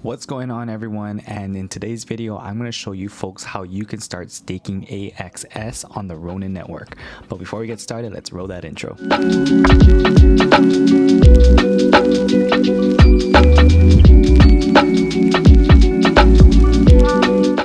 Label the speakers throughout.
Speaker 1: What's going on, everyone? And in today's video I'm going to show you folks how you can start staking AXS on the Ronin network. But before we get started, let's roll that intro.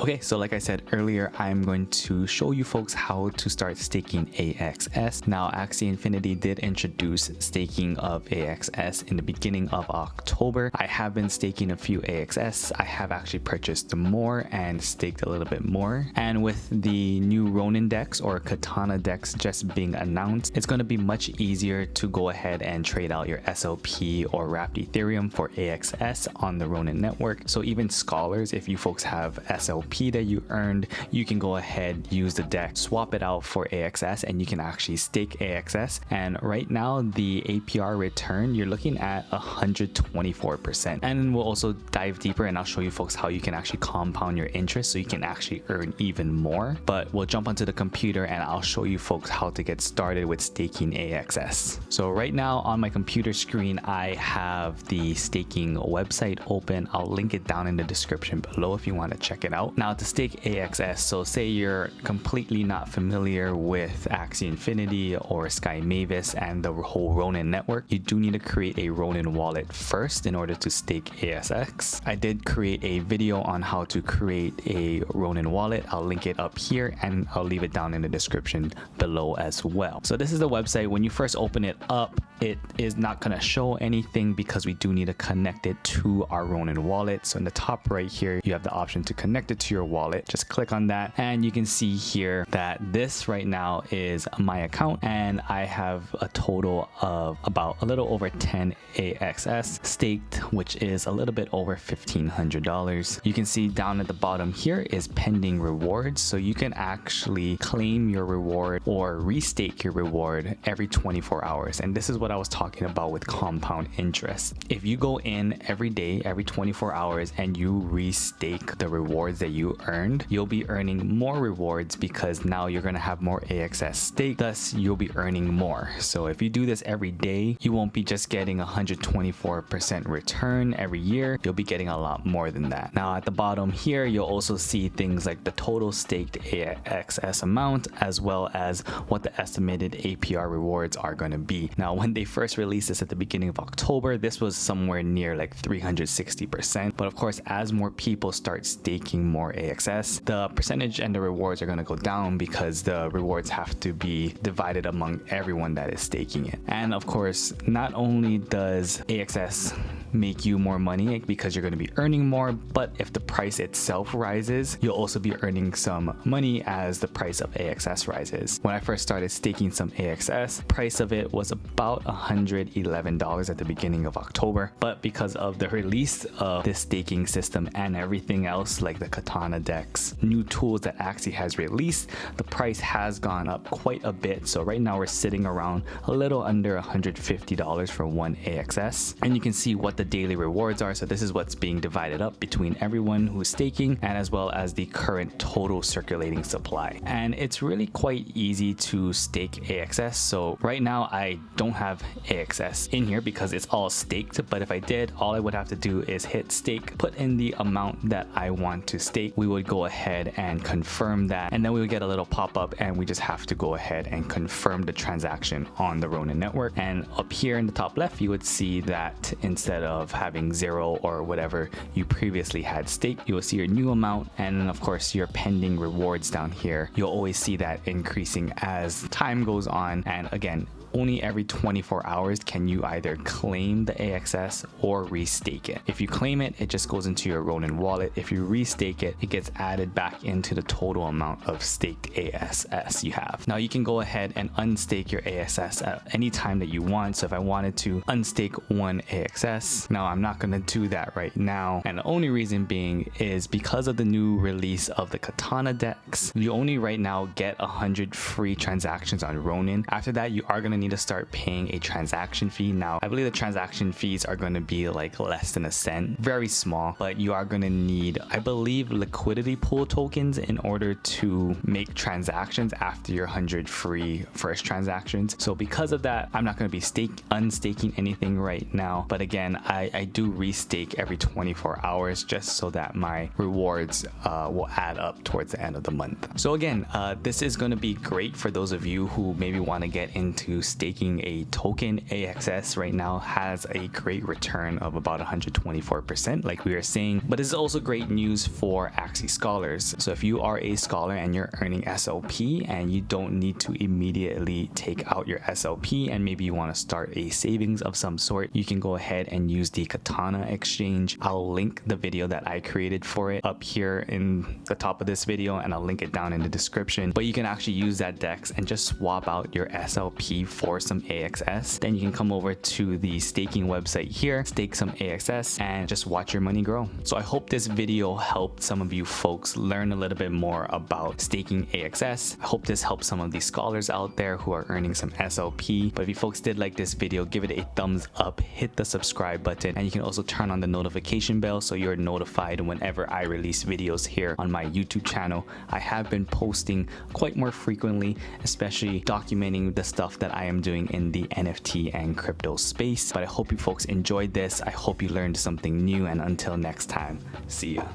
Speaker 1: Okay, so like I said earlier, I'm going to show you folks how to start staking AXS. Now, Axie Infinity did introduce staking of AXS in the beginning of October. I have been staking a few AXS. I have actually purchased more and staked a little bit more. And with the new Ronin DEX or Katana DEX just being announced, it's going to be much easier to go ahead and trade out your SLP or wrapped Ethereum for AXS on the Ronin network. So even scholars, if you folks have SLP that you earned, you can go ahead, use the DEX, swap it out for AXS, and you can actually stake AXS. And right now the APR return, you're looking at 124%. And we'll also dive deeper and I'll show you folks how you can actually compound your interest so you can actually earn even more. But we'll jump onto the computer and I'll show you folks how to get started with staking AXS. So right now on my computer screen, I have the staking website open. I'll link it down in the description below if you want to check it out. Now, to stake AXS, so say you're completely not familiar with Axie Infinity or Sky Mavis and the whole Ronin network, you do need to create a Ronin wallet first in order to stake AXS. I did create a video on how to create a Ronin wallet. I'll link it up here and I'll leave it down in the description below as well. So this is the website. When you first open it up, it is not going to show anything because we do need to connect it to our Ronin wallet. So in the top right here, you have the option to connect it to your wallet. Just click on that and you can see here that this right now is my account and I have a total of about a little over 10 AXS staked, which is a little bit over $1,500. You can see down at the bottom here is pending rewards. So you can actually claim your reward or restake your reward every 24 hours. And this is what I was talking about with compound interest. If you go in every day, every 24 hours, and you restake the rewards that you earned, you'll be earning more rewards because now you're going to have more AXS stake. Thus, you'll be earning more. So if you do this every day, you won't be just getting 124% return every year. You'll be getting a lot more than that. Now at the bottom here, you'll also see things like the total staked AXS amount, as well as what the estimated APR rewards are going to be. Now, when they first released this at the beginning of October, this was somewhere near like 360%. But of course, as more people start staking more AXS, the percentage and the rewards are going to go down because the rewards have to be divided among everyone that is staking it. And of course, not only does AXS make you more money because you're going to be earning more, but if the price itself rises, you'll also be earning some money as the price of AXS rises. When I first started staking some AXS, price of it was about $111 at the beginning of October, but because of the release of this staking system and everything else like the Katana DEX, new tools that Axie has released, the price has gone up quite a bit. So right now we're sitting around a little under $150 for one AXS, and you can see what the daily rewards are. So this is what's being divided up between everyone who's staking and as well as the current total circulating supply. And it's really quite easy to stake AXS. So right now I don't have AXS in here because it's all staked, but if I did, all I would have to do is hit stake, put in the amount that I want to stake. We would go ahead and confirm that, and then we would get a little pop-up and we just have to go ahead and confirm the transaction on the Ronin network. And up here in the top left, you would see that instead of having 0 or whatever you previously had staked, you will see your new amount, and then of course your pending rewards down here. You'll always see that increasing as time goes on. And again, only every 24 hours can you either claim the AXS or restake it. If you claim it, it just goes into your Ronin wallet. If you restake it, it gets added back into the total amount of staked AXS you have. Now you can go ahead and unstake your AXS at any time that you want. So if I wanted to unstake one AXS, now I'm not going to do that right now. And the only reason being is because of the new release of the Katana DEX, you only right now get 100 free transactions on Ronin. After that, you are going to need to start paying a transaction fee. Now, I believe the transaction fees are going to be like less than a cent, very small, but you are going to need, I believe, liquidity pool tokens in order to make transactions after your 100 free first transactions. So because of that, I'm not going to be unstaking anything right now. But again, I do restake every 24 hours just so that my rewards will add up towards the end of the month. So again, this is going to be great for those of you who maybe want to get into staking a token. AXS right now has a great return of about 124%, like we were saying, but this is also great news for Axie scholars. So if you are a scholar and you're earning SLP and you don't need to immediately take out your SLP and maybe you want to start a savings of some sort, you can go ahead and use the Katana exchange. I'll link the video that I created for it up here in the top of this video, and I'll link it down in the description. But you can actually use that DEX and just swap out your SLP for some AXS. Then you can come over to the staking website here, stake some AXS, and just watch your money grow. So I hope this video helped some of you folks learn a little bit more about staking AXS. I hope this helps some of these scholars out there who are earning some SLP. But if you folks did like this video, give it a thumbs up, hit the subscribe button, and you can also turn on the notification bell so you're notified whenever I release videos here on my YouTube channel. I have been posting quite more frequently, especially documenting the stuff that I am doing in the NFT and crypto space. But I hope you folks enjoyed this. I hope you learned something new, and until next time, see ya.